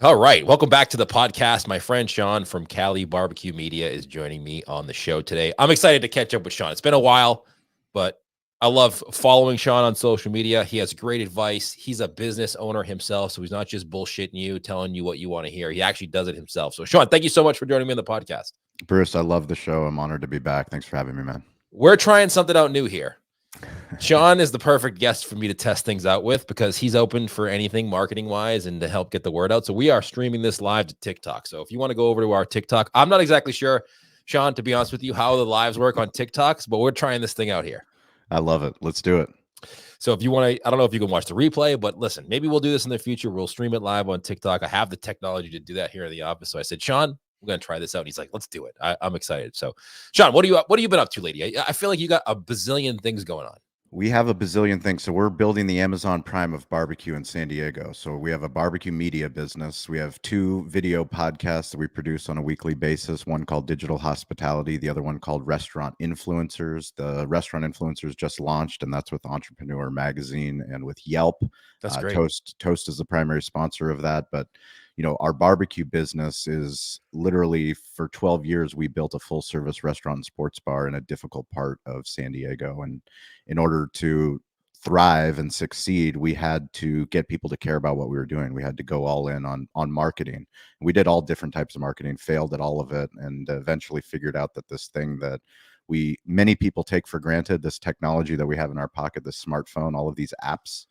All right. Welcome back to the podcast. My friend Sean from Cali Barbecue Media is joining me on the show today. I'm excited to catch up with Sean. It's been a while, but I love following Sean on social media. He has great advice. He's a business owner himself, so he's not just bullshitting you, telling you what you want to hear. He actually does it himself. So, Sean, thank you so much for joining me on the podcast. Bruce, I love the show. I'm honored to be back. Thanks for having me, man. We're trying something out new here. Sean is the perfect guest for me to test things out with because he's open for anything marketing wise and to help get the word out. So we are streaming this live to TikTok. So if you want to go over to our TikTok, I'm not exactly sure, Sean, to be honest with you, how the lives work on TikToks, but we're trying this thing out here. I love it. Let's do it. So if you want to, I don't know if you can watch the replay, but listen, maybe we'll do this in the future. We'll stream it live on TikTok. I have the technology to do that here in the office. So I said, Sean, we're going to try this out. And he's like, let's do it. I'm excited. So Sean, what have you been up to lately? I feel like you got a bazillion things going on. We have a bazillion things. So we're building the Amazon Prime of barbecue in San Diego. So we have a barbecue media business. We have 2 video podcasts that we produce on a weekly basis, one called Digital Hospitality, the other one called Restaurant Influencers. The Restaurant Influencers just launched, and that's with Entrepreneur Magazine and with Yelp. That's great. Toast is the primary sponsor of that, but our barbecue business is literally, for 12 years, we built a full service restaurant and sports bar in a difficult part of San Diego. And in order to thrive and succeed, we had to get people to care about what we were doing. We had to go all in on marketing. We did all different types of marketing, failed at all of it, and eventually figured out that this thing that many people take for granted, this technology that we have in our pocket, this smartphone, all of these apps,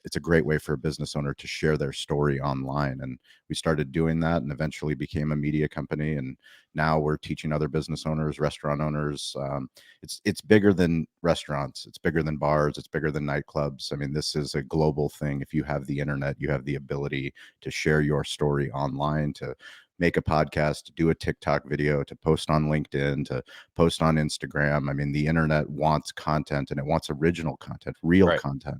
it's a great way for a business owner to share their story online. And we started doing that and eventually became a media company. And now we're teaching other business owners, restaurant owners. It's bigger than restaurants. It's bigger than bars. It's bigger than nightclubs. I mean, this is a global thing. If you have the internet, you have the ability to share your story online, to make a podcast, to do a TikTok video, to post on LinkedIn, to post on Instagram. I mean, the internet wants content, and it wants original content, real content.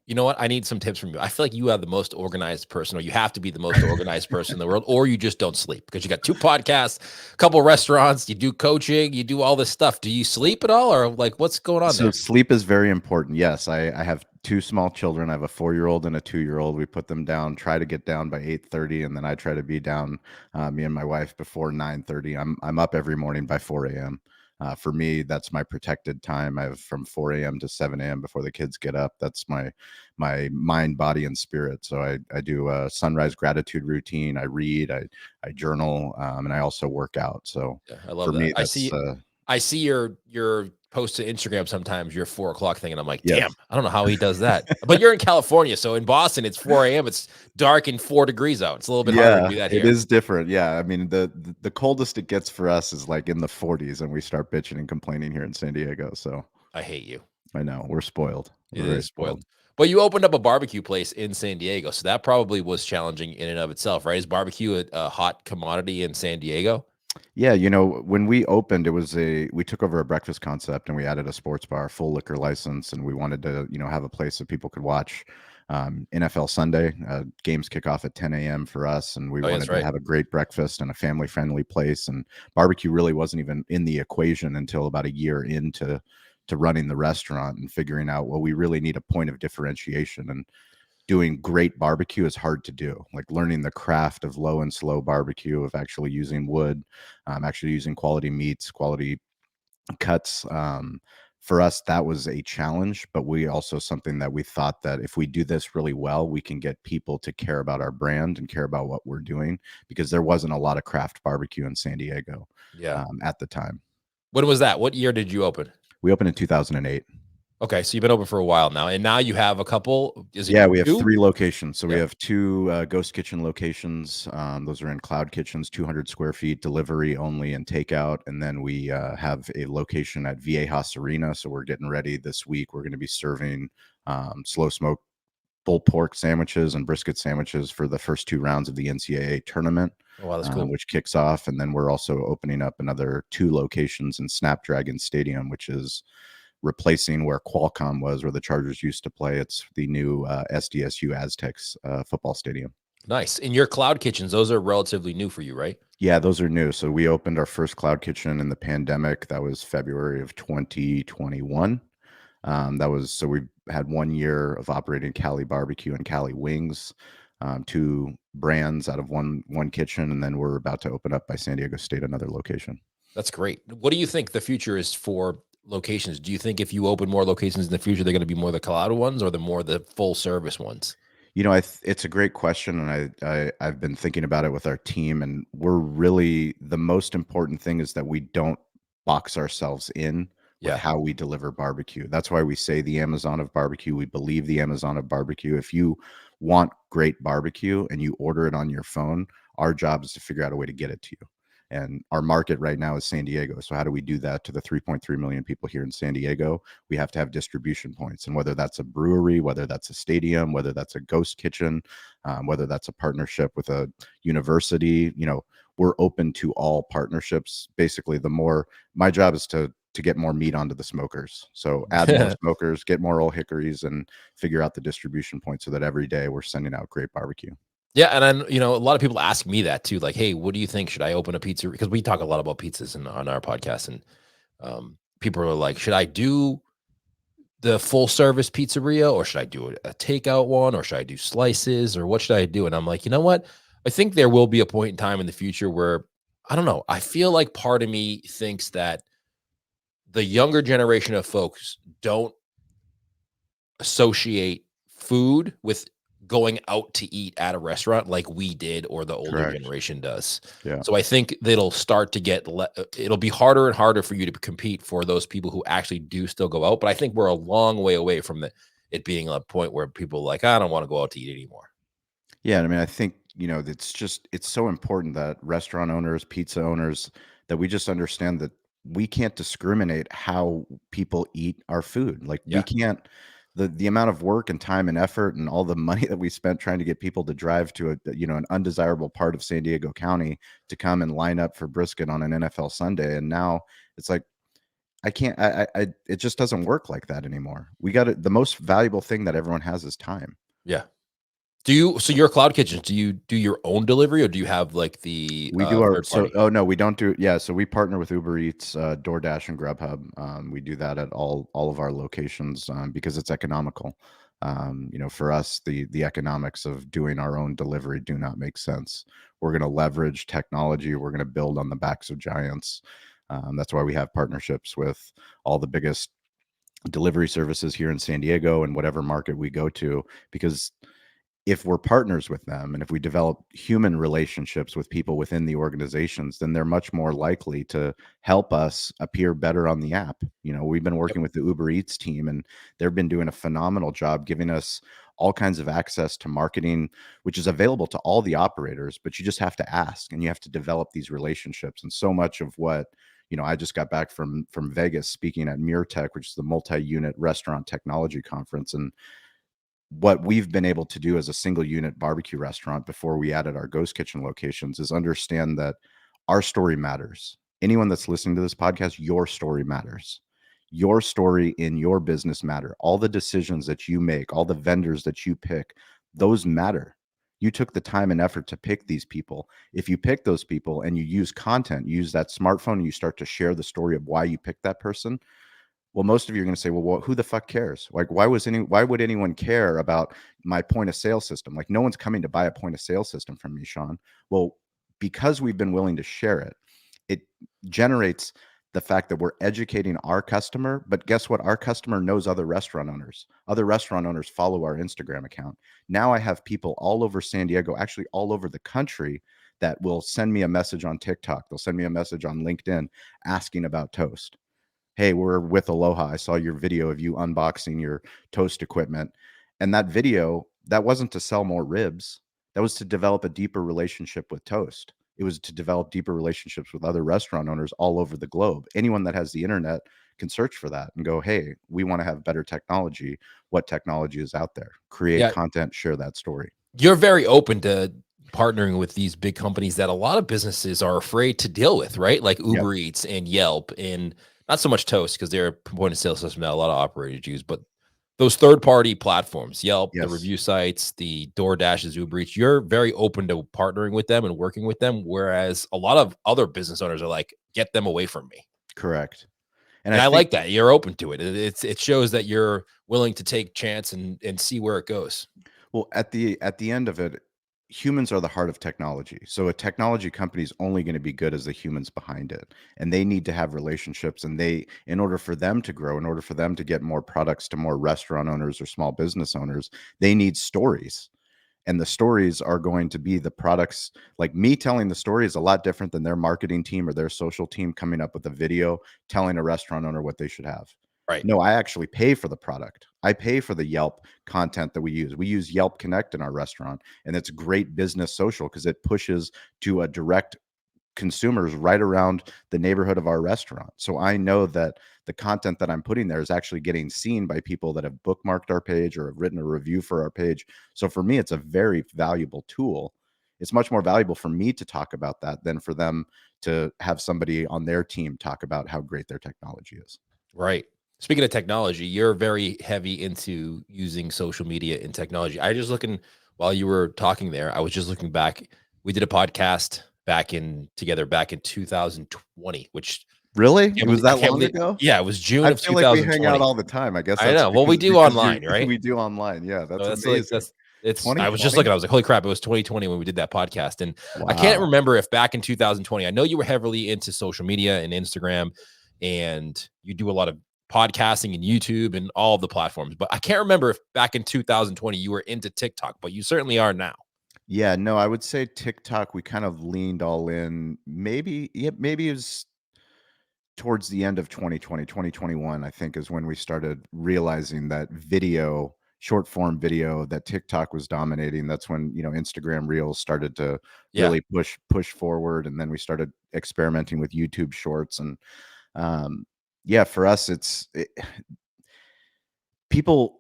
You know what? I need some tips from you. I feel like you are the most organized person, or you have to be the most organized person in the world, or you just don't sleep because you got 2 podcasts, a couple of restaurants, you do coaching, you do all this stuff. Do you sleep at all, or like what's going on there? Sleep is very important. Yes, I have 2 small children. I have a 4-year-old and a 2-year-old. We put them down, try to get down by 8:30, and then I try to be down, me and my wife, before 9:30. I'm up every morning by 4 a.m. For me, that's my protected time. I have from 4 a.m. to 7 a.m. before the kids get up. That's my mind, body, and spirit. So I do a sunrise gratitude routine. I read, I journal, and I also work out. So Yeah, I love for that. me, I see your post to Instagram sometimes, your 4 o'clock thing, and I'm like, yes. damn, I don't know how he does that. But you're in California, so in Boston, it's 4 a.m. It's dark and 4 degrees out. It's a little bit harder to do that here. It is different. Yeah, I mean the coldest it gets for us is like in the 40s, and we start bitching and complaining here in San Diego. So I hate you. I know we're spoiled. We're It very is spoiled. But you opened up a barbecue place in San Diego, so that probably was challenging in and of itself, right? Is barbecue a hot commodity in San Diego? Yeah, when we opened, we took over a breakfast concept and we added a sports bar, full liquor license, and we wanted to, have a place that people could watch NFL Sunday. Games kick off at 10 a.m. for us, and we wanted to have a great breakfast and a family-friendly place. And barbecue really wasn't even in the equation until about a year into running the restaurant and figuring out, well, we really need a point of differentiation. And doing great barbecue is hard to do. Like learning the craft of low and slow barbecue, of actually using wood, actually using quality meats, quality cuts. For us, that was a challenge, but we also something that we thought that if we do this really well, we can get people to care about our brand and care about what we're doing, because there wasn't a lot of craft barbecue in San Diego at the time. When was that? What year did you open? We opened in 2008. Okay, so you've been open for a while now, and now you have a couple. We have 3 locations. So we have 2 ghost kitchen locations. Those are in cloud kitchens, 200 square feet, delivery only and takeout. And then we have a location at Viejas Arena. So we're getting ready this week. We're going to be serving slow smoke pulled pork sandwiches and brisket sandwiches for the first 2 rounds of the NCAA tournament. Oh, wow, that's cool. Which kicks off. And then we're also opening up another 2 locations in Snapdragon Stadium, which is replacing where Qualcomm was, where the Chargers used to play. It's the new SDSU Aztecs football stadium. Nice. And your cloud kitchens, those are relatively new for you, right? Yeah, those are new. So we opened our first cloud kitchen in the pandemic. That was February of 2021. So we had 1 year of operating Cali Barbecue and Cali Wings. 2 brands out of one kitchen, and then we're about to open up by San Diego State another location. That's great. What do you think the future is for locations? Do you think if you open more locations in the future, they're going to be more the cloud ones or the full service ones? It's a great question, and I've been thinking about it with our team, and we're really the most important thing is that we don't box ourselves in with Yeah. how we deliver barbecue. That's why we say the Amazon of barbecue. We believe the Amazon of barbecue. If you want great barbecue and you order it on your phone, our job is to figure out a way to get it to you. And our market right now is San Diego. So how do we do that to the 3.3 million people here in San Diego? We have to have distribution points, and whether that's a brewery, whether that's a stadium, whether that's a ghost kitchen, whether that's a partnership with a university, we're open to all partnerships. Basically, my job is to get more meat onto the smokers. So add more smokers, get more old hickories, and figure out the distribution point so that every day we're sending out great barbecue. Yeah, and then a lot of people ask me that too, like, "Hey, what do you think? Should I open a pizza?" Because we talk a lot about pizzas on our podcast, and people are like, "Should I do the full service pizzeria, or should I do a takeout one, or should I do slices, or what should I do?" And I'm like, you know what? I think there will be a point in time in the future where I don't know. I feel like part of me thinks that the younger generation of folks don't associate food with going out to eat at a restaurant like we did or the older Correct. generation does. Yeah. So I think that it'll start to it'll be harder and harder for you to compete for those people who actually do still go out. But I think we're a long way away from it being a point where people are like, I don't want to go out to eat anymore. Yeah, I mean, I think, it's so important that restaurant owners, pizza owners, that we just understand that we can't discriminate how people eat our food. Like we Yeah. can't the amount of work and time and effort and all the money that we spent trying to get people to drive to an undesirable part of San Diego County to come and line up for brisket on an NFL Sunday. And now it's like I can't it just doesn't work like that anymore. We got the most valuable thing that everyone has is time. Yeah. So your cloud kitchens, do you do your own delivery or do you have like the We do our third so party? oh, no, we don't do yeah, so we partner with Uber Eats, DoorDash, and Grubhub. We do that at all of our locations, because it's economical. For us, the economics of doing our own delivery do not make sense. We're gonna leverage technology, we're gonna build on the backs of giants. That's why we have partnerships with all the biggest delivery services here in San Diego and whatever market we go to, because if we're partners with them and if we develop human relationships with people within the organizations, then they're much more likely to help us appear better on the app. We've been Yep. working with the Uber Eats team, and they've been doing a phenomenal job giving us all kinds of access to marketing, which is available to all the operators, but you just have to ask and you have to develop these relationships. And so much of what I just got back from Vegas speaking at MuirTech, which is the multi-unit restaurant technology conference, and what we've been able to do as a single unit barbecue restaurant before we added our ghost kitchen locations is understand that our story matters. Anyone that's listening to this podcast, your story matters. Your story in your business matter. All the decisions that you make, all the vendors that you pick, those matter. You took the time and effort to pick these people. If you pick those people and you use content, use that smartphone, and you start to share the story of why you picked that person, well, most of you are going to say, well, who the fuck cares? Like, why would anyone care about my point of sale system? Like, no one's coming to buy a point of sale system from me, Sean. Well, because we've been willing to share it, it generates the fact that we're educating our customer. But guess what? Our customer knows other restaurant owners. Other restaurant owners follow our Instagram account. Now I have people all over San Diego, actually all over the country, that will send me a message on TikTok. They'll send me a message on LinkedIn asking about Toast. Hey, we're with Aloha. I saw your video of you unboxing your toast equipment. And that video, that wasn't to sell more ribs. That was to develop a deeper relationship with Toast. It was to develop deeper relationships with other restaurant owners all over the globe. Anyone that has the internet can search for that and go, hey, we want to have better technology. What technology is out there? Create Yeah. content, share that story. You're very open to partnering with these big companies that a lot of businesses are afraid to deal with, right? Like Yep. Uber Eats and Yelp, and not so much Toast because they're a point of sale system that a lot of operators use, but those third party platforms, Yelp, the Yes. review sites, the DoorDashes, Uber Eats, you're very open to partnering with them and working with them. Whereas a lot of other business owners are like, get them away from me. Correct. And And I I think like that. You're open to it. It shows that you're willing to take chance and see where it goes. Well, at the end of it, humans are the heart of technology. So a technology company is only going to be good as the humans behind it. And they need to have relationships, and in order for them to grow, in order for them to get more products to more restaurant owners or small business owners, they need stories. And the stories are going to be the products. Like me telling the story is a lot different than their marketing team or their social team coming up with a video telling a restaurant owner what they should have. Right. No, I actually pay for the product. I pay for the Yelp content that we use. We use Yelp Connect in our restaurant, and it's great business social because it pushes to a direct consumers right around the neighborhood of our restaurant. So I know that the content that I'm putting there is actually getting seen by people that have bookmarked our page or have written a review for our page. So for me, it's a very valuable tool. It's much more valuable for me to talk about that than for them to have somebody on their team talk about how great their technology is. Right. Speaking of technology, you're very heavy into using social media and technology. I just looking while you were talking there, I was just looking back. We did a podcast back in 2020, which Really? can't It was I that can't long believe, ago? yeah, it was June I of feel like we hang out 2020. all the time. I guess I that's know. Well, we do online, right? we do online. Yeah, that's So that's like amazing. I was just 2020? looking, I was like, holy crap, it was 2020 when we did that podcast. And I can't Wow. remember if back in 2020, I know you were heavily into social media and Instagram, and you do a lot of podcasting and YouTube and all of the platforms. But I can't remember if back in 2020 you were into TikTok, but you certainly are now. Yeah, no, I would say TikTok, we kind of leaned all in. Maybe it was towards the end of 2020, 2021, I think is when we started realizing that video, short form video, that TikTok was dominating. That's when, Instagram Reels started to Yeah. really push forward. And then we started experimenting with YouTube Shorts. And yeah, for us, people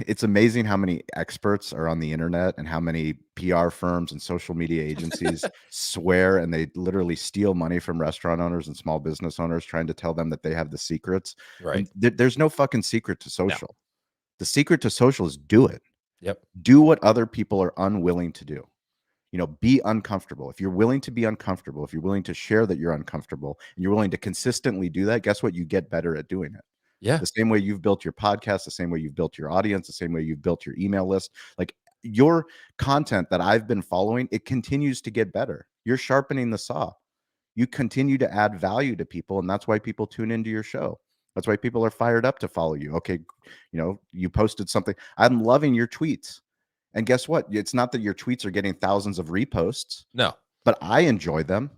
it's amazing how many experts are on the internet and how many PR firms and social media agencies swear, and they literally steal money from restaurant owners and small business owners trying to tell them that they have the secrets. Right. And there's no fucking secret to No. social. The secret to social is do it. Yep. Do what other people are unwilling to do. Be uncomfortable. If you're willing to be uncomfortable, if you're willing to share that you're uncomfortable and you're willing to consistently do that, guess what? You get better at doing it. Yeah. The same way you've built your podcast, the same way you've built your audience, the same way you've built your email list. Like your content that I've been following, it continues to get better. You're sharpening the saw. You continue to add value to people, and that's why people tune into your show. That's why people are fired up to follow you. Okay, you posted something. I'm loving your tweets. And guess what? It's not that your tweets are getting thousands of reposts, No. but I enjoy them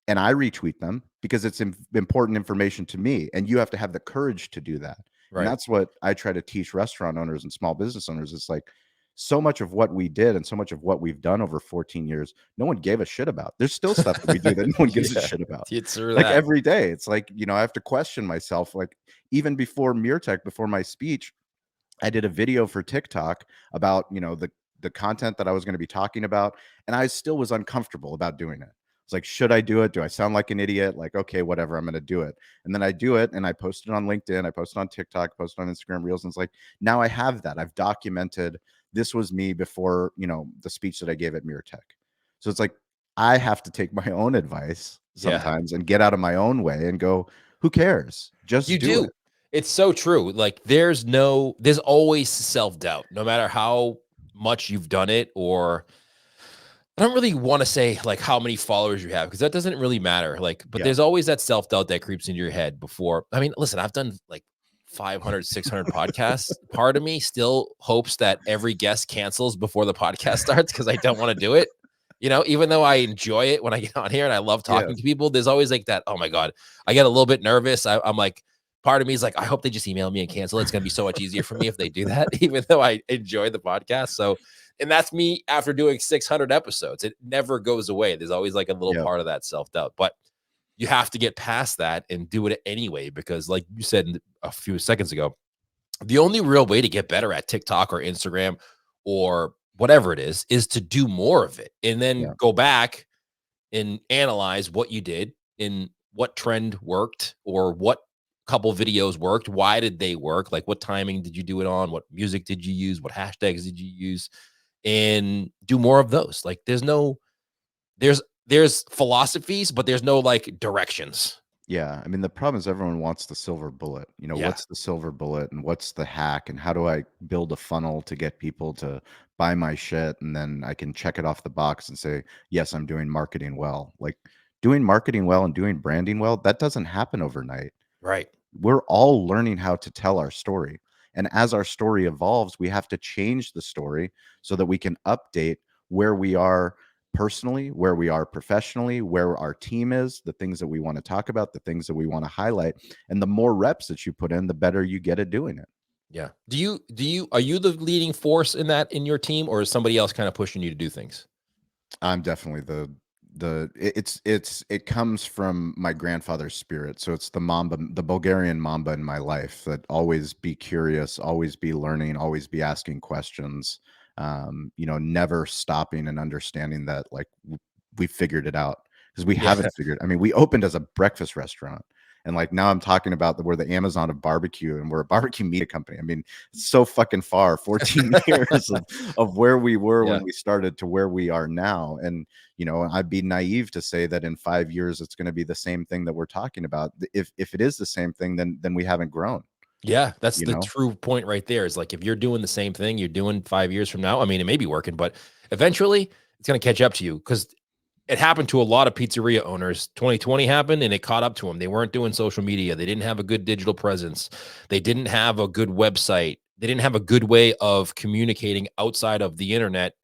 and I retweet them because it's important information to me. And you have to have the courage to do that. And Right. that's what I try to teach restaurant owners and small business owners. It's like so much of what we did and so much of what we've done over 14 years, no one gave a shit about. There's still stuff that we do that no one gives a shit about. It's true Like that. every day, it's like, I have to question myself. Like even before MeerTech, before my speech, I did a video for TikTok about, the content that I was going to be talking about. And I still was uncomfortable about doing it. It's like, should I do it? Do I sound like an idiot? Like, okay, whatever, I'm going to do it. And then I do it and I post it on LinkedIn. I post it on TikTok, post it on Instagram Reels. And it's like, now I have that. I've documented this was me before, the speech that I gave at MeerTech. So it's like, I have to take my own advice sometimes and get out of my own way and go, who cares? Just do it. It's so true. Like there's always self-doubt, no matter how much you've done it, or I don't really want to say like how many followers you have, because that doesn't really matter. Like, but there's always that self-doubt that creeps into your head before. I mean, listen, I've done like 500, 600 podcasts. Part of me still hopes that every guest cancels before the podcast starts because I don't want to do it. Even though I enjoy it when I get on here and I love talking to people, there's always like that, oh my God, I get a little bit nervous. I'm like, part of me is like, I hope they just email me and cancel it. It's going to be so much easier for me if they do that, even though I enjoy the podcast. So, and that's me after doing 600 episodes. It never goes away. There's always like a little part of that self-doubt, but you have to get past that and do it anyway, because like you said a few seconds ago, the only real way to get better at TikTok or Instagram or whatever it is to do more of it and then go back and analyze what you did and what trend worked or what couple videos worked. Why did they work? Like what timing did you do it on? What music did you use? What hashtags did you use? And do more of those. Like there's philosophies, but there's no like directions. Yeah, I mean, the problem is everyone wants the silver bullet. You know, Yeah. what's the silver bullet and what's the hack and how do I build a funnel to get people to buy my shit and then I can check it off the box and say, "Yes, I'm doing marketing well." Like doing marketing well and doing branding well, that doesn't happen overnight. Right. We're all learning how to tell our story. And as our story evolves, we have to change the story so that we can update where we are personally, where we are professionally, where our team is, the things that we want to talk about, the things that we want to highlight. And the more reps that you put in, the better you get at doing it. Yeah. Are you the leading force in that in your team, or is somebody else kind of pushing you to do things? I'm definitely it comes from my grandfather's spirit. So it's the Mamba, the Bulgarian Mamba in my life, that always be curious, always be learning, always be asking questions. You know, never stopping and understanding that like we figured it out, because we Yeah. haven't figured. I mean, we opened as a breakfast restaurant. And like now I'm talking about we're the Amazon of barbecue and we're a barbecue media company. I mean, it's so fucking far, 14 years of where we were Yeah. when we started to where we are now. And you know, I'd be naive to say that in 5 years it's going to be the same thing that we're talking about. If it is the same thing, then we haven't grown. Yeah, that's You the know, true point right there. Is like if you're doing the same thing you're doing 5 years from now, I mean, it may be working, but eventually it's going to catch up to you because it happened to a lot of pizzeria owners. 2020 happened and it caught up to them. They weren't doing social media. They didn't have a good digital presence. They didn't have a good website. They didn't have a good way of communicating outside of the internet,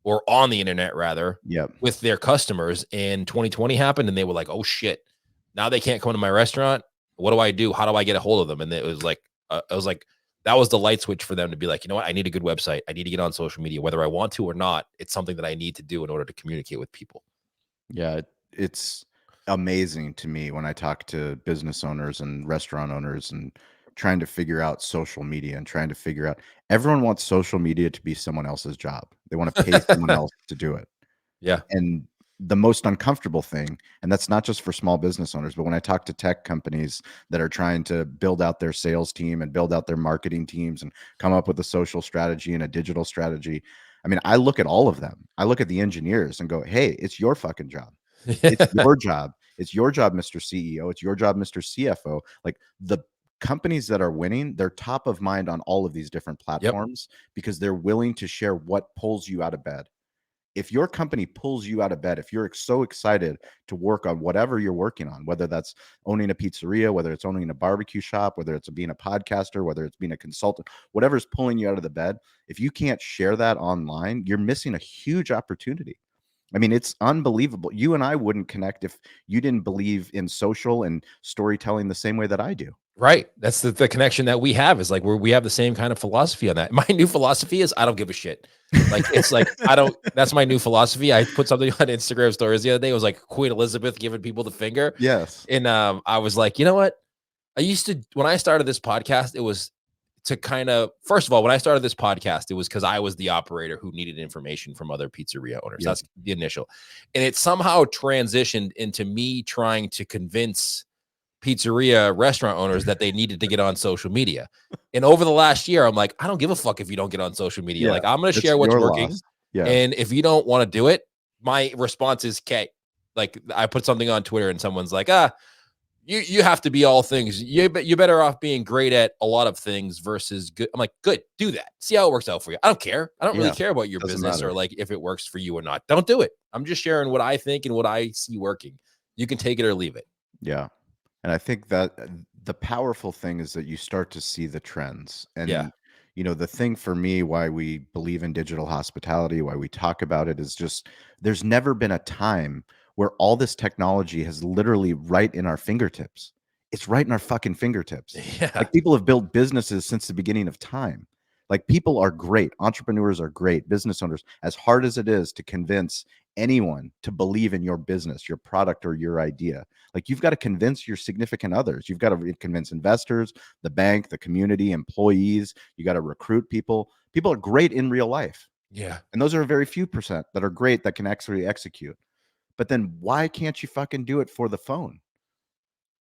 or on the internet rather, yep, with their customers. And 2020 happened and they were like, "Oh shit. Now they can't come to my restaurant. What do I do? How do I get a hold of them?" And it was like that was the light switch for them to be like, "You know what? I need a good website. I need to get on social media whether I want to or not. It's something that I need to do in order to communicate with people." yeah, it's amazing to me when I talk to business owners and restaurant owners and trying to figure out social media and trying to figure out. Everyone wants social media to be someone else's job. They want to pay someone else to do it. Yeah. And the most uncomfortable thing, and that's not just for small business owners, but when I talk to tech companies that are trying to build out their sales team and build out their marketing teams and come up with a social strategy and a digital strategy, I mean, I look at all of them. I look at the engineers and go, "Hey, it's your fucking job. It's your job. It's your job, Mr. CEO. It's your job, Mr. CFO." Like the companies that are winning, they're top of mind on all of these different Yep. platforms because they're willing to share what pulls you out of bed. If your company pulls you out of bed, if you're so excited to work on whatever you're working on, whether that's owning a pizzeria, whether it's owning a barbecue shop, whether it's being a podcaster, whether it's being a consultant, whatever's pulling you out of the bed, if you can't share that online, you're missing a huge opportunity. I mean, it's unbelievable. You and I wouldn't connect if you didn't believe in social and storytelling the same way that I do. Right. That's the connection that we have, is like we have the same kind of philosophy on that. My new philosophy is I don't give a shit. Like I don't, that's my new philosophy. I put something on Instagram stories the other day. It was like Queen Elizabeth giving people the finger. Yes. And I was like, you know what? I used to, when I started this podcast, it was to kind of, first of all, when I started this podcast, it was because I was the operator who needed information from other pizzeria owners. Yep. That's the initial. And it somehow transitioned into me trying to convince pizzeria restaurant owners that they needed to get on social media. And over the last year, I'm like, I don't give a fuck if you don't get on social media. Yeah. Like, I'm going to It's share what's your working. loss. Yeah. And if you don't want to do it, my response is, okay. Like, I put something on Twitter and someone's like, you have to be all things. You're better off being great at a lot of things versus good. I'm like, good, do that. See how it works out for you. I don't care. I don't really Yeah. care about your Doesn't business or matter. like if it works for you or not. Don't do it. I'm just sharing what I think and what I see working. You can take it or leave it. Yeah. And I think that the powerful thing is that you start to see the trends. Yeah. And, you know, the thing for me, why we believe in digital hospitality, why we talk about it is just there's never been a time where all this technology has literally right in our fingertips. It's right in our fucking fingertips. Yeah. Like people have built businesses since the beginning of time. Like people are great. Entrepreneurs are great. Business owners, as hard as it is to convince anyone to believe in your business, your product, or your idea, like you've got to convince your significant others. You've got to convince investors, the bank, the community, employees. You got to recruit people. People are great in real life. Yeah. And those are a very few percent that are great that can actually execute. But then why can't you fucking do it for the phone?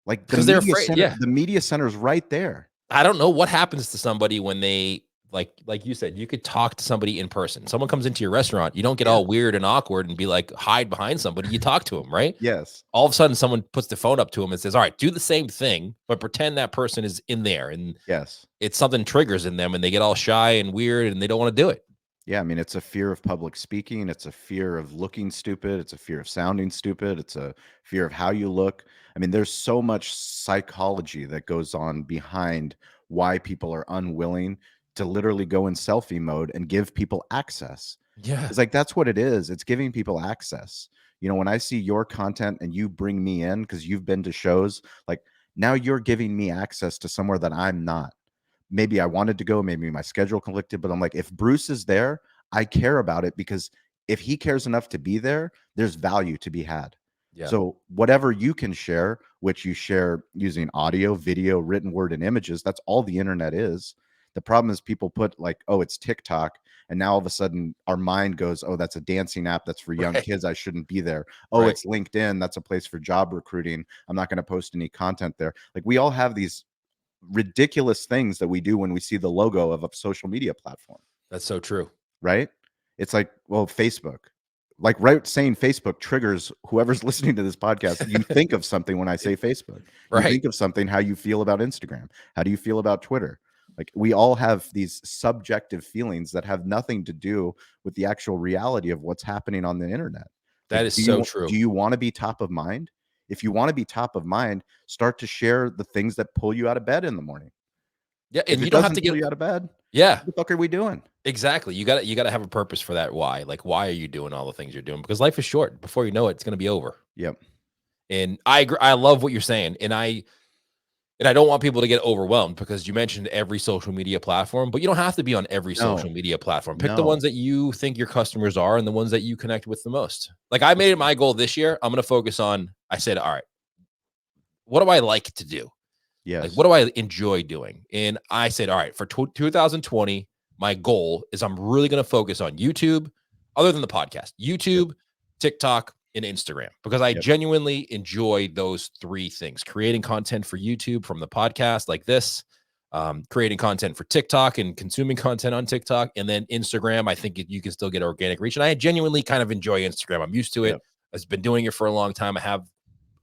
Like Because they're afraid. Yeah. the media center is right there. I don't know what happens to somebody when they like you said, you could talk to somebody in person. Someone comes into your restaurant, you don't get Yeah. all weird and awkward and be like hide behind somebody. You talk to them, right? Yes. All of a sudden, someone puts the phone up to him and says, "All right, do the same thing, but pretend that person is in there." And Yes. it's something triggers in them, and they get all shy and weird, and they don't want to do it. Yeah, I mean, it's a fear of public speaking. It's a fear of looking stupid. It's a fear of sounding stupid. It's a fear of how you look. I mean, there's so much psychology that goes on behind why people are unwilling to literally go in selfie mode and give people access. Yeah, It's like that's what it is. It's giving people access. You know, when I see your content and you bring me in because you've been to shows, like now you're giving me access to somewhere that I'm not. Maybe I wanted to go, maybe my schedule conflicted, but I'm like, if Bruce is there, I care about it because if he cares enough to be there, there's value to be had. yeah, So whatever you can share, which you share using audio, video, written word, and images, that's all the internet is. The problem is people put like, oh, it's TikTok. And now all of a sudden our mind goes, oh, that's a dancing app. That's for young right, kids. I shouldn't be there. Oh, right. it's LinkedIn. That's a place for job recruiting. I'm not going to post any content there. Like we all have these ridiculous things that we do when we see the logo of a social media platform, That's so true. right? It's like, well, Facebook, like right saying Facebook triggers whoever's listening to this podcast. You think of something when I say Facebook. You Right. think of something, how you feel about Instagram. How do you feel about Twitter? Like we all have these subjective feelings that have nothing to do with the actual reality of what's happening on the internet. That Like, is so true. do you want to be top of mind? If you want to be top of mind, start to share the things that pull you out of bed in the morning. Yeah, If and it you don't have to doesn't pull get. you out of bed, Yeah, what the fuck are we doing? exactly. You got to have a purpose for that why. Like, why are you doing all the things you're doing? Because life is short. Before you know it, it's going to be over. Yep. And I agree. I love what you're saying, and I don't want people to get overwhelmed because you mentioned every social media platform, but you don't have to be on every social No, media platform. Pick the no. ones that you think your customers are and the ones that you connect with the most. Like I made it my goal this year. I'm going to focus on. I said, all right, what do I like to do? Like, Yes. what do I enjoy doing? And I said, all right, for 2020, my goal is I'm really going to focus on YouTube, other than the podcast, Yep. YouTube, TikTok, and Instagram, because I Yep. genuinely enjoy those three things: creating content for YouTube from the podcast like this, creating content for TikTok and consuming content on TikTok, and then Instagram. I think you can still get organic reach. And I genuinely kind of enjoy Instagram. I'm used to it. Yep. I've been doing it for a long time. I have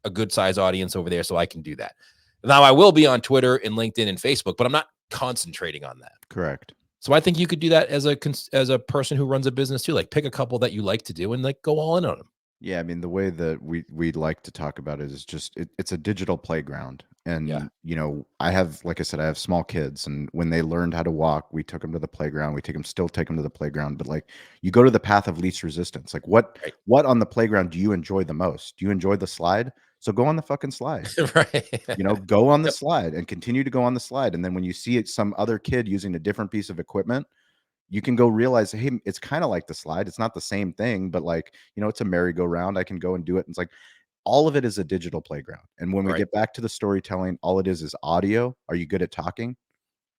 a good size audience over there, so I can do that. Now I will be on Twitter and LinkedIn and Facebook, but I'm not concentrating on that. Correct. So I think you could do that as a person who runs a business too. Like pick a couple that you like to do and like go all in on them. Yeah, I mean, the way that we like to talk about it is just it's a digital playground. Yeah. And you know, I have, like I said, I have small kids, and when they learned how to walk, we took them to the playground. We still take them to the playground. But like, you go to the path of least resistance. Like, Right. what on the playground do you enjoy the most? Do you enjoy the slide? So go on the fucking slide. Right. You know, go on the Yep. slide and continue to go on the slide. And then when you see it, some other kid using a different piece of equipment, you can go realize, hey, it's kind of like the slide. It's not the same thing, but like, you know, it's a merry-go-round. I can go and do it. And it's like all of it is a digital playground. And when we Right. get back to the storytelling, all it is audio. Are you good at talking?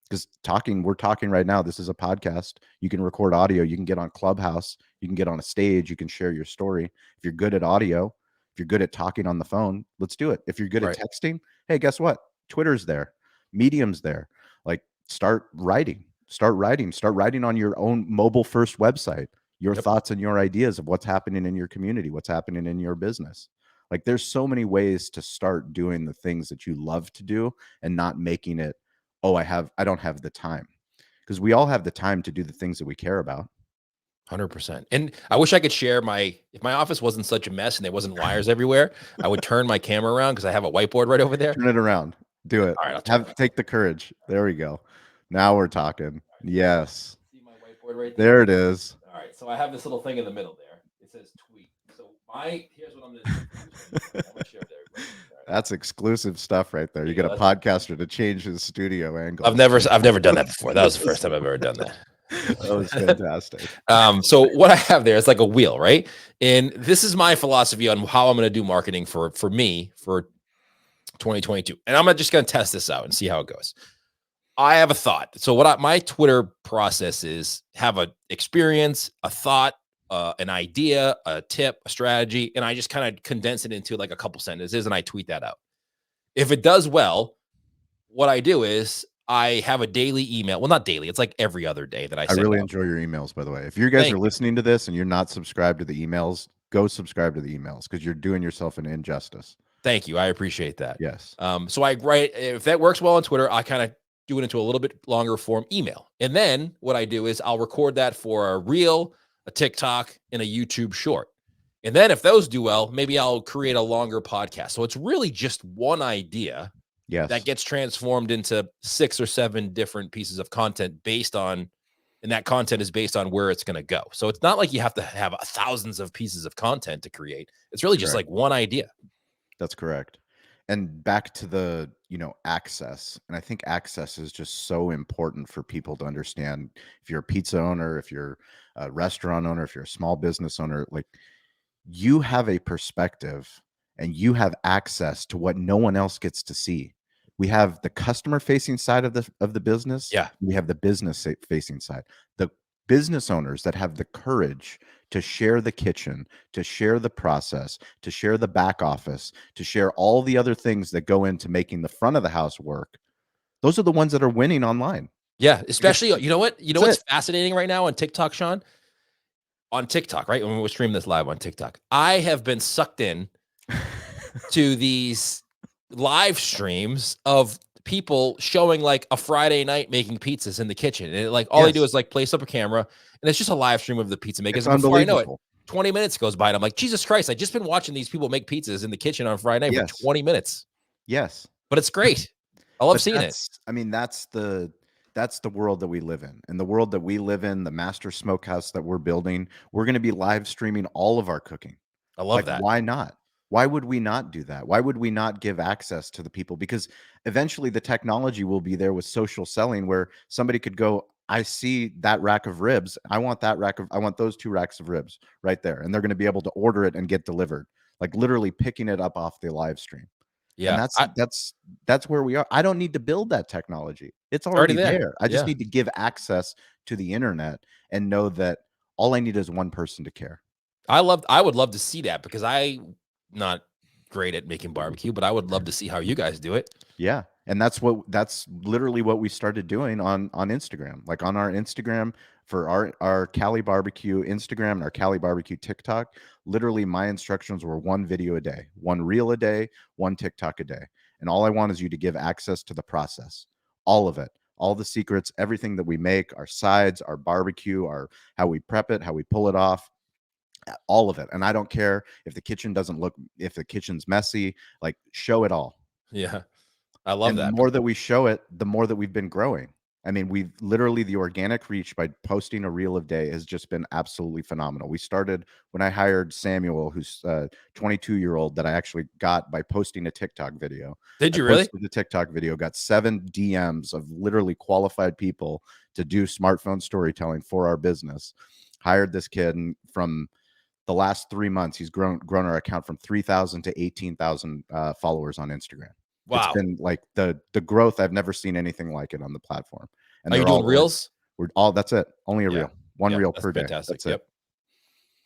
Because we're talking right now. This is a podcast. You can record audio. You can get on Clubhouse. You can get on a stage. You can share your story. If you're good at audio, if you're good at talking on the phone, let's do it. If you're good at Right. texting, hey, guess what? Twitter's there. Medium's there. Like start writing. Start writing on your own mobile first website, your Yep. thoughts and your ideas of what's happening in your community, what's happening in your business. Like there's so many ways to start doing the things that you love to do and not making it, oh, I don't have the time. Because we all have the time to do the things that we care about. 100%. And I wish I could share if my office wasn't such a mess and there wasn't wires everywhere, I would turn my camera around because I have a whiteboard right over there. Turn it around. Do it. All right, I'll turn it. Take the courage. There we go. Now we're talking. Yes. See my whiteboard right there? There it is. All right. So I have this little thing in the middle there. It says tweet. So here's what I'm going to do. I'm going to share with everybody. All right. That's exclusive stuff right there. You get a That's- podcaster to change his studio angle. I've never done that before. That was the first time I've ever done that. That was fantastic. So what I have there is like a wheel, right? And this is my philosophy on how I'm going to do marketing for me for 2022. And I'm just going to test this out and see how it goes. I have a thought. So my Twitter process is have an experience, a thought, an idea, a tip, a strategy, and I just kind of condense it into like a couple sentences and I tweet that out. If it does well, what I do is I have a daily email. Well, not daily. It's like every other day that I I send really out. enjoy your emails, by the way. If you guys Thank are you. listening to this and you're not subscribed to the emails, go subscribe to the emails because you're doing yourself an injustice. Thank you. I appreciate that. Yes. So I write, if that works well on Twitter, I kind of do it into a little bit longer form email. And then what I do is I'll record that for a reel, a TikTok, and a YouTube short. And then if those do well, maybe I'll create a longer podcast. So it's really just one idea Yes. that gets transformed into 6 or 7 different pieces of content and that content is based on where it's going to go. So it's not like you have to have thousands of pieces of content to create. It's really just Correct. like one idea. That's correct. And back to the, access. And I think access is just so important for people to understand. If you're a pizza owner, if you're a restaurant owner, if you're a small business owner, like you have a perspective and you have access to what no one else gets to see. We have the customer facing side of the business. Yeah. We have the business facing side. The business owners that have the courage to share the kitchen, to share the process, to share the back office, to share all the other things that go into making the front of the house work. Those are the ones that are winning online. Yeah, especially, you know what? You know That's what's fascinating right now on TikTok, Sean? On TikTok, right? When we stream this live on TikTok, I have been sucked in to these live streams of people showing like a Friday night making pizzas in the kitchen. And like all they do Yes. is like place up a camera and it's just a live stream of the pizza makers. It's And before I know it, unbelievable. 20 minutes goes by and I'm like, Jesus Christ, I just been watching these people make pizzas in the kitchen on Friday night Yes. for 20 minutes. Yes. But it's great. I love But seeing it. I mean, that's the world that we live in. And the world that we live in, the master smokehouse that we're building, we're going to be live streaming all of our cooking. I love Like, that. why not? Why would we not do that? Why would we not give access to the people? Because eventually the technology will be there with social selling where somebody could go, I see that rack of ribs. I want those 2 racks of ribs right there. And they're going to be able to order it and get delivered, like literally picking it up off the live stream. And Yeah. that's where we are. I don't need to build that technology. It's Already already there. there. I just Yeah. need to give access to the internet and know that all I need is one person to care. I would love to see that because I'm not great at making barbecue, but I would love to see how you guys do it. Yeah. And that's literally what we started doing on Instagram. Like on our Instagram for our Cali Barbecue Instagram and our Cali Barbecue TikTok, literally my instructions were 1 video a day, 1 reel a day, 1 TikTok a day. And all I want is you to give access to the process. All of it. All the secrets, everything that we make, our sides, our barbecue, how we prep it, how we pull it off. All of it. And I don't care if the kitchen's messy, like show it all. Yeah. I love And that. the more that we show it, the more that we've been growing. I mean, we've literally the organic reach by posting a reel a day has just been absolutely phenomenal. We started when I hired Samuel, who's a 22-year-old that I actually got by posting a TikTok video. Did you I really? posted the TikTok video, got 7 DMs of literally qualified people to do smartphone storytelling for our business. Hired this kid, and from the last 3 months, he's grown our account from 3,000 to 18,000 followers on Instagram. Wow. It's been like the growth. I've never seen anything like it on the platform. And Are you they're all doing reels? that's it. Only a Yeah. reel. One Yep, reel that's per day. fantastic. That's it. Yep.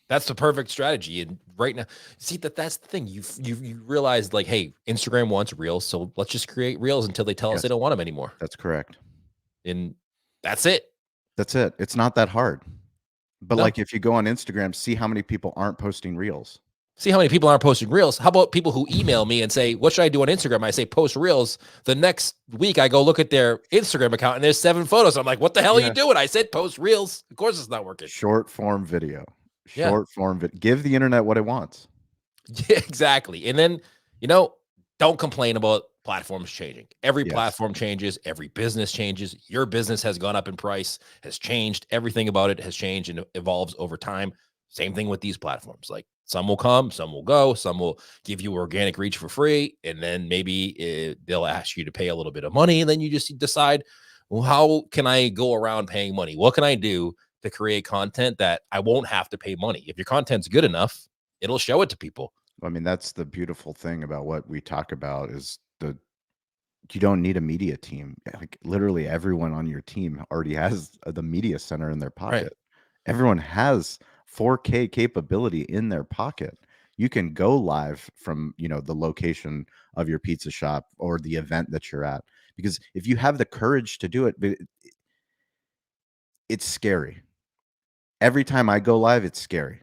That's the perfect strategy. And right now, see that's the thing. You realize like, hey, Instagram wants reels, so let's just create reels until they tell us they Yes. don't want them anymore. That's correct. And that's it. That's it. It's not that hard. But No. like if you go on Instagram, see how many people aren't posting reels. See how many people aren't posting reels. How about people who email me and say, what should I do on Instagram? I say post reels. The next week I go look at their Instagram account and there's 7 photos. I'm like, what the hell are you doing? I said post reels. Of course it's not working. Short form video. Yeah. Short form video. Give the internet what it wants. Yeah, exactly. And then, don't complain about platforms changing. Every Yes. platform changes. Every business changes. Your business has gone up in price, has changed. Everything about it has changed and evolves over time. Same thing with these platforms. Like some will come, some will go, some will give you organic reach for free. And then maybe they'll ask you to pay a little bit of money. And then you just decide, well, how can I go around paying money? What can I do to create content that I won't have to pay money? If your content's good enough, it'll show it to people. I mean, that's the beautiful thing about what we talk about is you don't need a media team. Like literally everyone on your team already has the media center in their pocket. Right. Everyone has 4K capability in their pocket. You can go live from, the location of your pizza shop or the event that you're at. because if you have the courage to do it, it's scary. Every time I go live, it's scary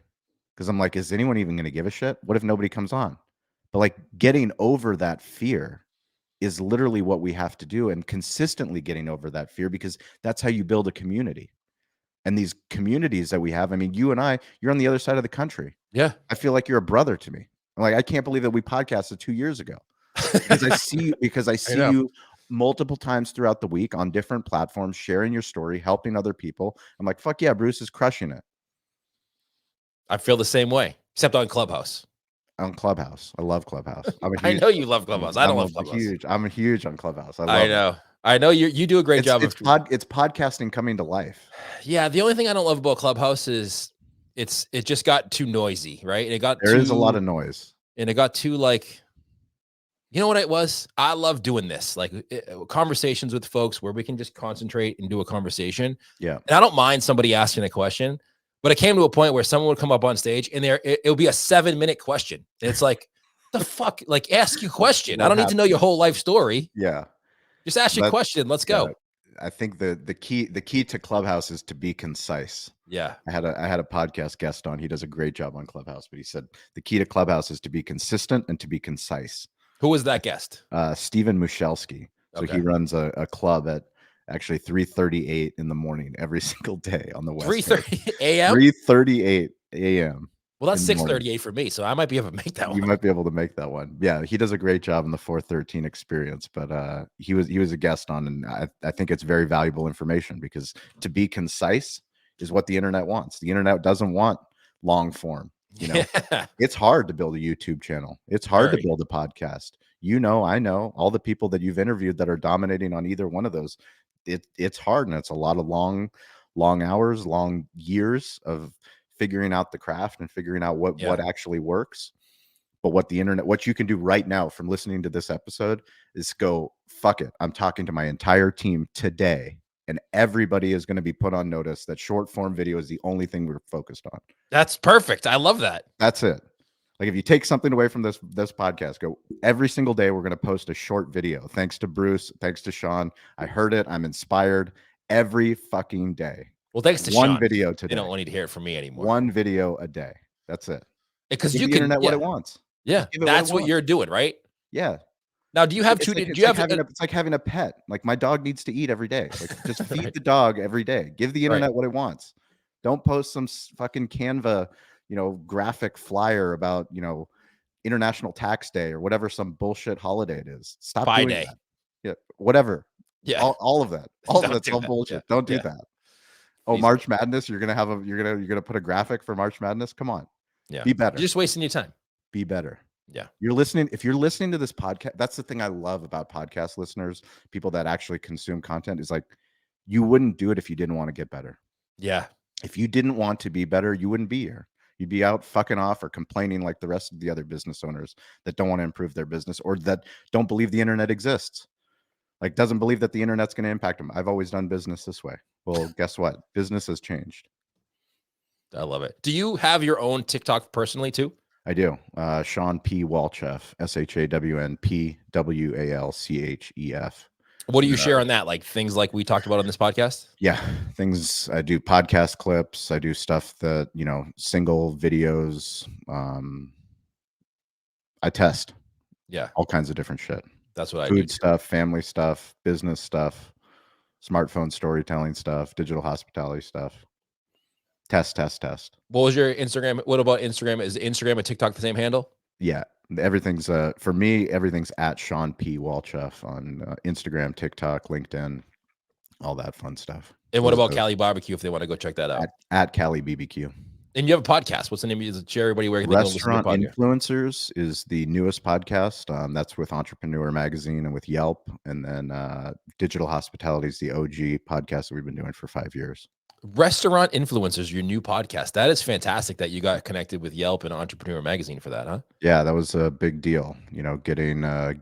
because I'm like, is anyone even going to give a shit? What if nobody comes on? But like getting over that fear is literally what we have to do, and consistently getting over that fear, because that's how you build a community. And these communities that we have, I mean, you and I, you're on the other side of the country. Yeah. I feel like you're a brother to me. I'm like, I can't believe that we podcasted 2 years ago, because I see know. you multiple times throughout the week on different platforms, sharing your story, helping other people. I'm like, fuck yeah, Bruce is crushing it. I feel the same way, except on Clubhouse. On Clubhouse. I love Clubhouse. I know you love Clubhouse. I don't love Clubhouse. I'm a huge on Clubhouse. I know. I know you do a great job. It's podcasting coming to life. Yeah, the only thing I don't love about Clubhouse is it just got too noisy, right? There is a lot of noise, and it got too like, you know what it was? I love doing this, like conversations with folks where we can just concentrate and do a conversation. Yeah, and I don't mind somebody asking a question, but it came to a point where someone would come up on stage and it would be a 7-minute question, and it's like, the fuck, like, ask your question. I don't need to know your whole life story. Yeah. Just ask your question. Let's go. I think the key to Clubhouse is to be concise. Yeah. I had a podcast guest on. He does a great job on Clubhouse, but he said the key to Clubhouse is to be consistent and to be concise. Who was that guest? Stephen Mushelski. So he runs a club at actually 3:38 in the morning every single day on the West 3:30 a.m. 3:38 a.m. Well, that's 6:38 for me, so I might be able to make that one. You might be able to make that one. Yeah, he does a great job in the 413 experience, but he was a guest on, and I think it's very valuable information, because to be concise is what the internet wants. The internet doesn't want long form. You know, it's hard to build a YouTube channel. It's hard to build a podcast. You know, I know all the people that you've interviewed that are dominating on either one of those. It's hard, and it's a lot of long hours, long years of figuring out the craft and figuring out what actually works. But what you can do right now from listening to this episode is go, fuck it, I'm talking to my entire team today, and everybody is going to be put on notice that short form video is the only thing we're focused on. That's perfect. I love that. That's it. Like, if you take something away from this podcast, go, every single day we're going to post a short video. Thanks to Bruce, thanks to Sean. I heard it. I'm inspired every fucking day. Well, thanks to one Sean. Video today. They don't want to hear it from me anymore. One video a day. That's it. Because you can internet what it wants. Yeah, that's what you're doing, right? Yeah. Now, do you have two? It's like having a pet. Like, my dog needs to eat every day. Like, just feed the dog every day. Give the internet what it wants. Don't post some fucking Canva, graphic flyer about, International Tax Day or whatever some bullshit holiday it is. Stop doing that. Yeah, whatever. Yeah, all of that. All of that's all bullshit. Yeah. Don't do that. Oh, March Madness, you're gonna put a graphic for March Madness? Come on. Yeah. Be better. You're just wasting your time. Be better. Yeah. If you're listening to this podcast, that's the thing I love about podcast listeners, people that actually consume content, is like, you wouldn't do it if you didn't want to get better. Yeah. If you didn't want to be better, you wouldn't be here. You'd be out fucking off or complaining like the rest of the other business owners that don't want to improve their business, or that don't believe the internet exists. Like, doesn't believe that the internet's going to impact them. I've always done business this way. Well, guess what? Business has changed. I love it. Do you have your own TikTok personally too? I do. Shawn P. Walchef, ShawnPWalchef. What do you share on that? Like things like we talked about on this podcast? Yeah, things. I do podcast clips. I do stuff that, single videos. I test. Yeah. All kinds of different shit. That's what I do. Food stuff, family stuff, business stuff, smartphone storytelling stuff, digital hospitality stuff. Test. What was your Instagram? What about Instagram? Is Instagram and TikTok the same handle? Yeah. Everything's for me, everything's at Shawn P. Walchef on Instagram, TikTok, LinkedIn, all that fun stuff. And what about Cali Barbecue if they want to go check that out? At Cali BBQ. And you have a podcast. What's the name? Is it share everybody where they Restaurant Influencers is the newest podcast. That's with Entrepreneur Magazine and with Yelp. And then Digital Hospitality is the OG podcast that we've been doing for 5 years. Restaurant Influencers, your new podcast. That is fantastic that you got connected with Yelp and Entrepreneur Magazine for that, huh? Yeah, that was a big deal. Getting a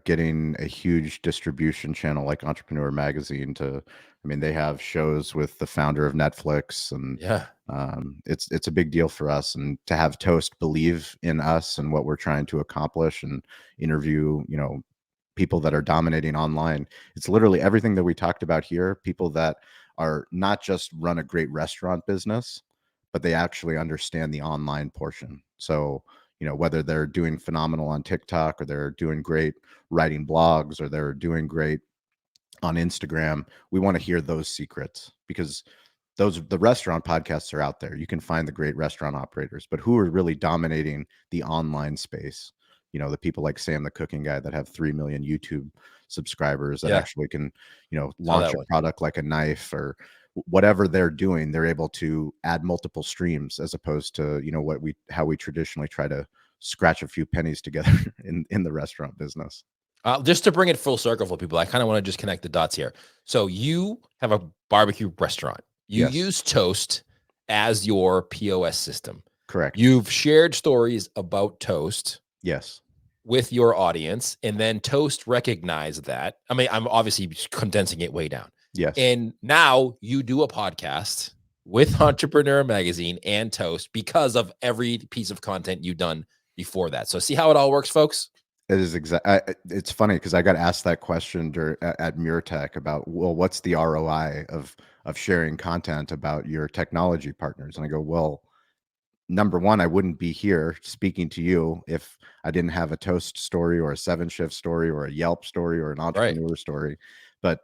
huge distribution channel like Entrepreneur Magazine they have shows with the founder of Netflix, and it's a big deal for us. And to have Toast believe in us and what we're trying to accomplish, and interview, people that are dominating online. It's literally everything that we talked about here. People that are not just run a great restaurant business, but they actually understand the online portion. So, you know, whether they're doing phenomenal on TikTok, or they're doing great writing blogs, or they're doing great on Instagram, we want to hear those secrets, because the restaurant podcasts are out there. You can find the great restaurant operators, but who are really dominating the online space? You know, the people like Sam the Cooking Guy that have 3 million YouTube subscribers that actually can, you know, launch a product like a knife or whatever they're doing. They're able to add multiple streams, as opposed to, you know, how we traditionally try to scratch a few pennies together in the restaurant business. Just to bring it full circle for people, I kind of want to just connect the dots here. So you have a barbecue restaurant. You Yes. use Toast as your POS system. Correct. You've shared stories about Toast Yes. with your audience, and then Toast recognized that. I mean, I'm obviously condensing it way down. Yes. And now you do a podcast with Entrepreneur Magazine and Toast because of every piece of content you've done before that. So see how it all works, folks? It is it's funny because I got asked that question at MureTech about, well, what's the ROI of sharing content about your technology partners? And I go, well, number one, I wouldn't be here speaking to you if I didn't have a Toast story or a 7-Shift story or a Yelp story or an entrepreneur story. But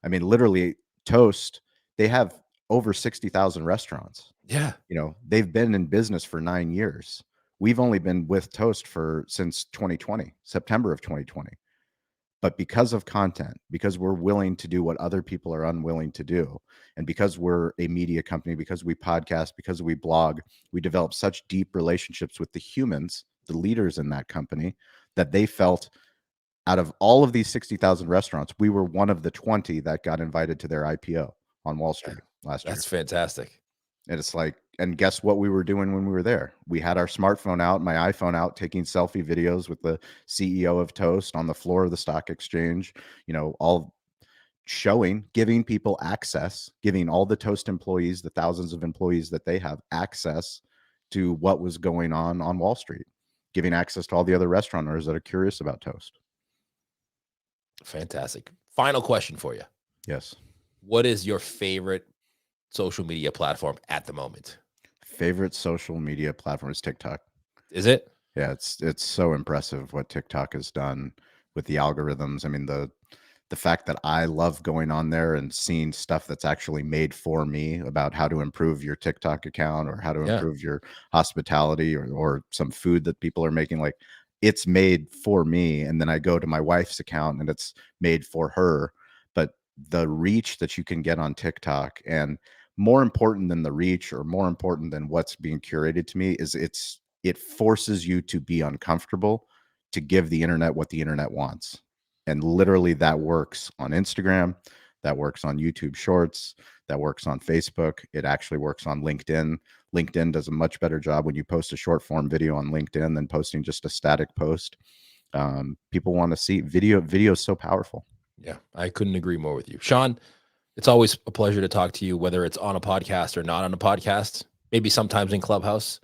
I mean, literally, Toast, they have over 60,000 restaurants. Yeah. You know, they've been in business for 9 years. We've only been with Toast since 2020, September of 2020. But because of content, because we're willing to do what other people are unwilling to do, and because we're a media company, because we podcast, because we blog, we develop such deep relationships with the humans, the leaders in that company, that they felt out of all of these 60,000 restaurants, we were one of the 20 that got invited to their IPO on Wall Street last year. That's fantastic. And it's like, and guess what we were doing when we were there? We had our smartphone out, my iPhone out, taking selfie videos with the CEO of Toast on the floor of the stock exchange, you know, all showing, giving people access, giving all the Toast employees, the thousands of employees that they have, access to what was going on Wall Street, giving access to all the other restaurateurs that are curious about Toast. Fantastic. Final question for you. Yes. What is your favorite social media platform at the moment? Favorite social media platform is TikTok. Is it? Yeah, it's so impressive what TikTok has done with the algorithms. I mean, the fact that I love going on there and seeing stuff that's actually made for me about how to improve your TikTok account, or how to improve your hospitality, or some food that people are making, like, it's made for me. And then I go to my wife's account and it's made for her. But the reach that you can get on TikTok, and more important than the reach, or more important than what's being curated to me, is it forces you to be uncomfortable, to give the internet what the internet wants. And literally that works on Instagram, that works on YouTube Shorts, that works on Facebook. It actually works on LinkedIn. LinkedIn does a much better job when you post a short form video on LinkedIn than posting just a static post. People want to see video. Video is so powerful. Yeah, I couldn't agree more with you, Sean. It's always a pleasure to talk to you, whether it's on a podcast or not on a podcast, maybe sometimes in Clubhouse.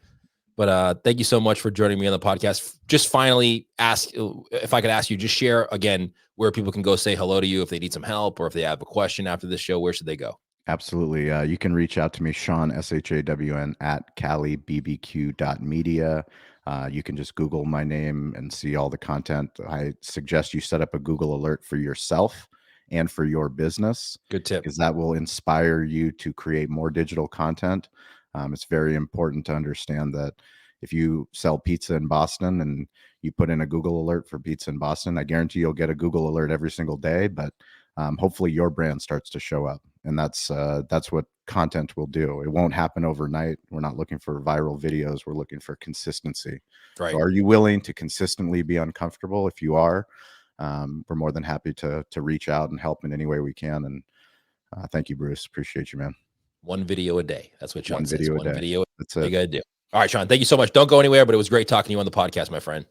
But thank you so much for joining me on the podcast. Just finally if I could ask you, just share again where people can go say hello to you if they need some help, or if they have a question after this show. Where should they go? Absolutely. You can reach out to me, Shawn, SHAWN, at calibbq.media. You can just Google my name and see all the content. I suggest you set up a Google alert for yourself and for your business. Good tip. Because that will inspire you to create more digital content. It's very important to understand that if you sell pizza in Boston and you put in a Google alert for pizza in Boston, I guarantee you'll get a Google alert every single day. But hopefully your brand starts to show up. And that's what content will do. It won't happen overnight. We're not looking for viral videos. We're looking for consistency. Right. So are you willing to consistently be uncomfortable? If you are, we're more than happy to reach out and help in any way we can. And thank you, Bruce. Appreciate you, man. One video a day. That's what Sean says. One video. That's it. You got to do. All right, Sean, thank you so much. Don't go anywhere, but it was great talking to you on the podcast, my friend.